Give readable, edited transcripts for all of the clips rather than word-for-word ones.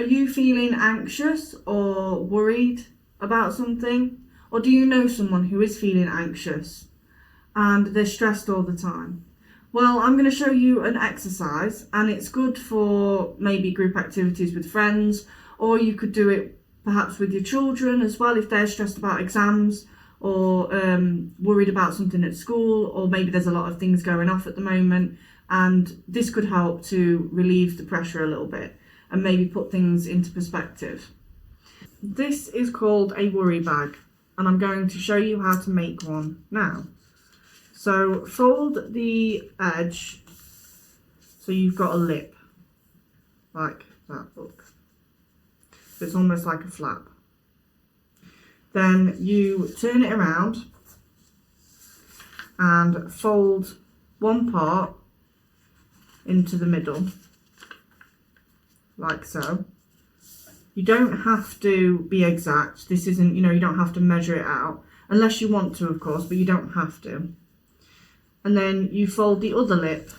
Are you feeling anxious or worried about something? Or do you know someone who is feeling anxious and they're stressed all the time? Well, I'm going to show you an exercise, and it's good for maybe group activities with friends, or you could do it perhaps with your children as well if they're stressed about exams or worried about something at school, or maybe there's a lot of things going off at the moment, and this could help to relieve the pressure a little bit and maybe put things into perspective. This is called a worry bag, and I'm going to show you how to make one now. So fold the edge so you've got a lip, like that, look. So it's almost like a flap. Then you turn it around and fold one part into the middle, like so. You don't have to be exact. This isn't, you don't have to measure it out, unless you want to, of course, but you don't have to. And then you fold the other lip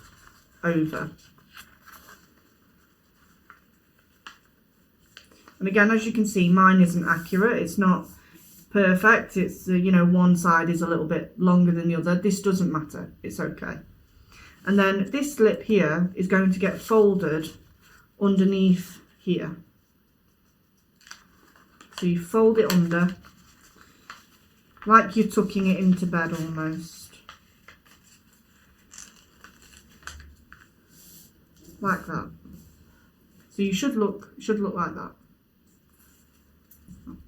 over. And again, as you can see, mine isn't accurate. It's not perfect. It's, one side is a little bit longer than the other. This doesn't matter. It's okay. And then this lip here is going to get folded underneath here. So you fold it under, like you're tucking it into bed almost. Like that. So you should look like that.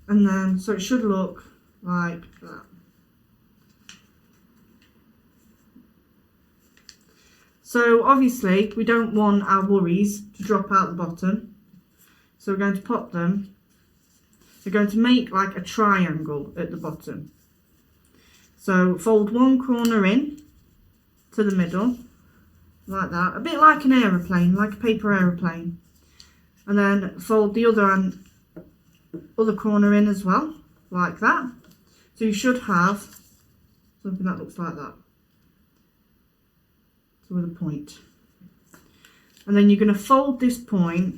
And then, so it should look like that. So obviously we don't want our worries to drop out the bottom. So we're going to pop them. We're going to make like a triangle at the bottom. So fold one corner in to the middle, like that, a bit like an aeroplane, like a paper aeroplane. And then fold the other corner in as well, like that. So you should have something that looks like that, so with a point. And then you're going to fold this point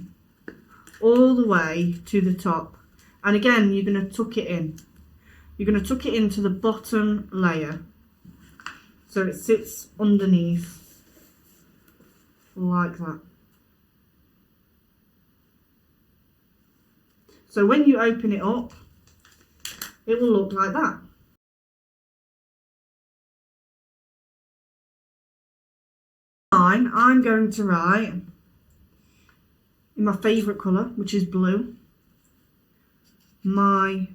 all the way to the top. And again, you're going to tuck it in. You're going to tuck it into the bottom layer, so it sits underneath, like that. So when you open it up, it will look like that. I'm going to write in my favourite colour, which is blue, my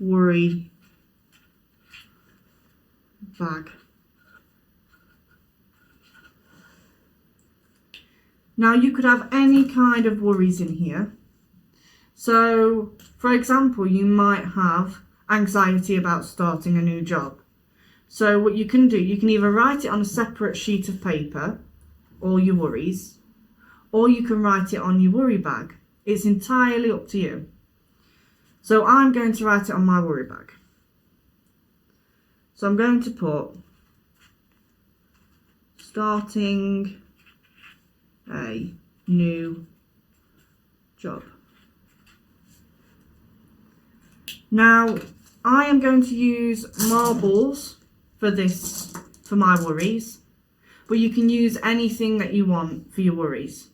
worry bag. Now you could have any kind of worries in here. So for example, you might have anxiety about starting a new job. So what you can do, you can either write it on a separate sheet of paper, all your worries, or you can write it on your worry bag. It's entirely up to you. So I'm going to write it on my worry bag. So I'm going to put starting a new job. Now I am going to use marbles for my worries, but you can use anything that you want for your worries.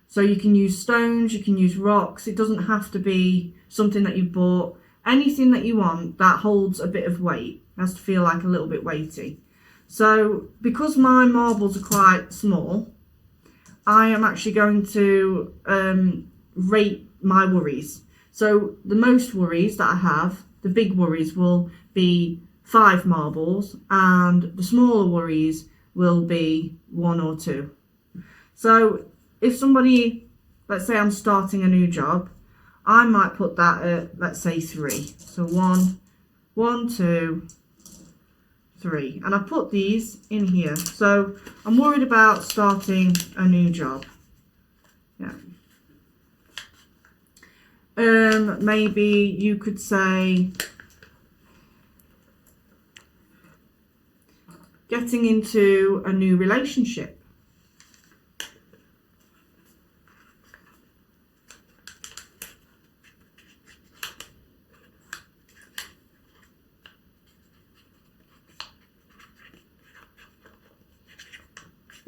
So you can use stones, you can use rocks. It doesn't have to be something that you bought. Anything that you want that holds a bit of weight. It has to feel like a little bit weighty. So because my marbles are quite small, I am actually going to rate my worries. So the most worries that I have, the big worries, will be 5 marbles, and the smaller worries will be 1 or 2. So if somebody, let's say I'm starting a new job, I might put that at, let's say, 3. So 1, 2, 3. And I put these in here. So I'm worried about starting a new job. Yeah. Maybe you could say getting into a new relationship.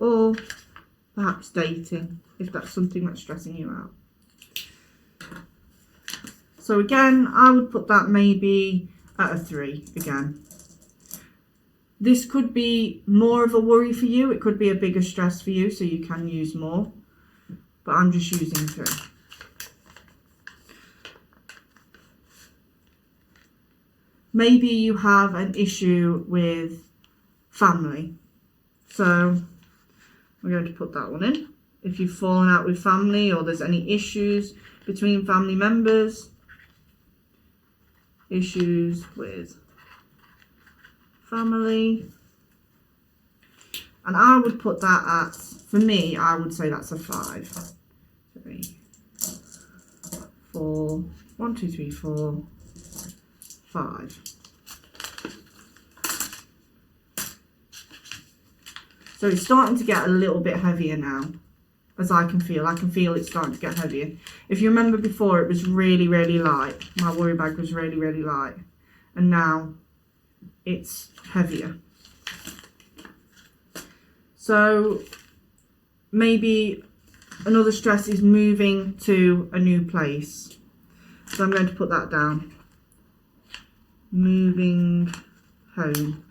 or perhaps dating, if that's something that's stressing you out. So again, I would put that maybe at a 3 again. This could be more of a worry for you. It could be a bigger stress for you, so you can use more. But I'm just using 3. Maybe you have an issue with family. So we're going to put that one in. If you've fallen out with family or there's any issues between family members. Issues with family. And I would put that at, for me, I would say that's a 5. 3, 4, 1, 2, 3, 4, 5. So it's starting to get a little bit heavier now, as I can feel. I can feel it's starting to get heavier. If you remember before, it was really, really light. My worry bag was really, really light. And now it's heavier. So maybe another stress is moving to a new place. So I'm going to put that down. Moving home.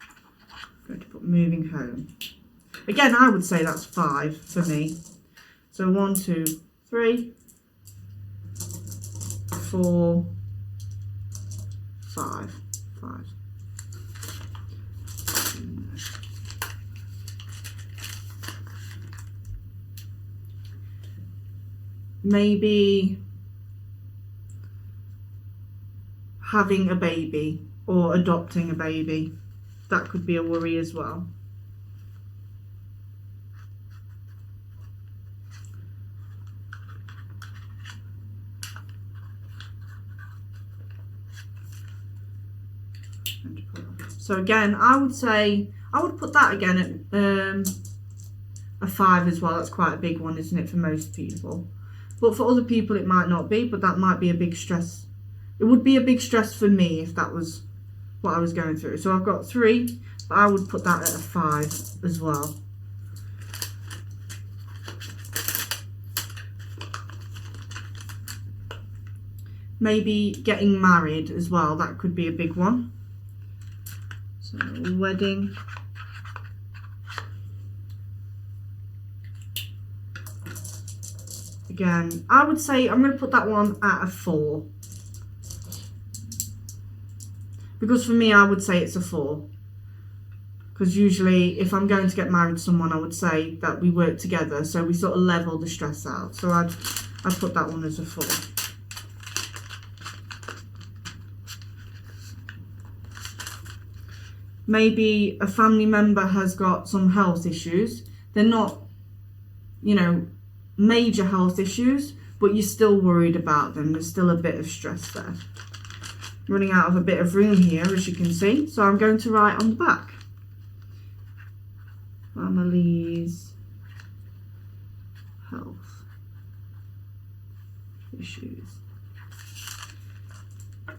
I'm going to put moving home. Again, I would say that's 5 for me. So 1, 2, 3, 4, 5. Maybe having a baby or adopting a baby. That could be a worry as well. So again, I would say, I would put that again at a 5 as well. That's quite a big one, isn't it, for most people? But for other people it might not be, but that might be a big stress. It would be a big stress for me if that was what I was going through. So I've got 3, but I would put that at a 5 as well. Maybe getting married as well, that could be a big one. So wedding. Again, I would say I'm going to put that one at a 4. Because for me, I would say it's a 4. Because usually, if I'm going to get married to someone, I would say that we work together. So we sort of level the stress out. So I'd put that one as a 4. Maybe a family member has got some health issues. They're not, you know, major health issues, but you're still worried about them. There's still a bit of stress there. Running out of a bit of room here, as you can see. So I'm going to write on the back. Family's health issues.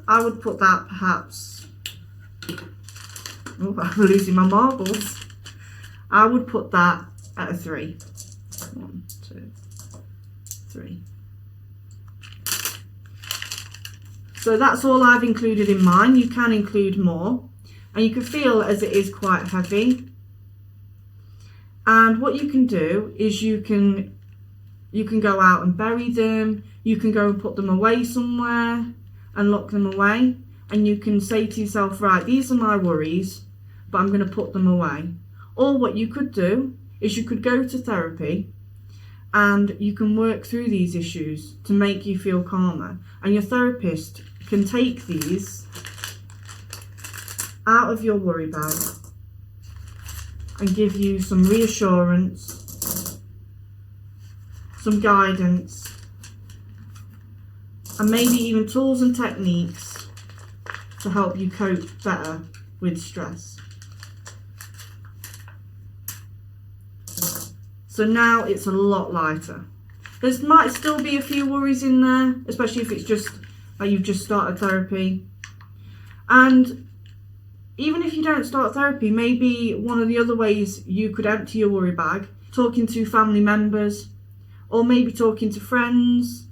I would put that perhaps... Oh, I'm losing my marbles. I would put that at a 3. 1, 2, 3. So that's all I've included in mine. You can include more. And you can feel as it is quite heavy. And what you can do is you can go out and bury them. You can go and put them away somewhere and lock them away. And you can say to yourself, right, these are my worries, but I'm going to put them away. Or what you could do is you could go to therapy and you can work through these issues to make you feel calmer. And your therapist can take these out of your worry bag and give you some reassurance, some guidance, and maybe even tools and techniques to help you cope better with stress. So now it's a lot lighter. There might still be a few worries in there, especially if it's just like you've just started therapy. And even if you don't start therapy, maybe one of the other ways you could empty your worry bag, talking to family members, or maybe talking to friends,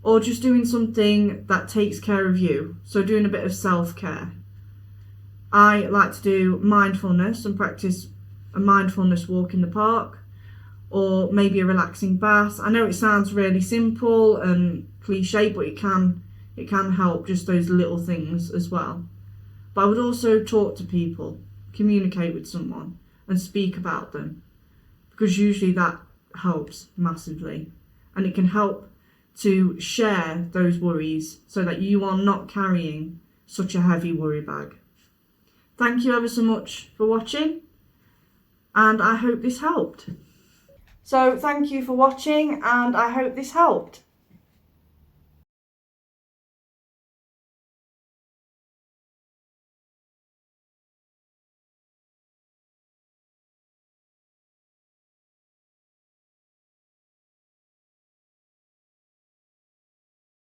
or just doing something that takes care of you. So doing a bit of self-care. I like to do mindfulness and practice a mindfulness walk in the park, or maybe a relaxing bath. I know it sounds really simple and cliche, but it can help, just those little things as well. But I would also talk to people, communicate with someone, and speak about them, because usually that helps massively, and it can help to share those worries so that you are not carrying such a heavy worry bag. Thank you ever so much for watching, and I hope this helped. So thank you for watching, and I hope this helped.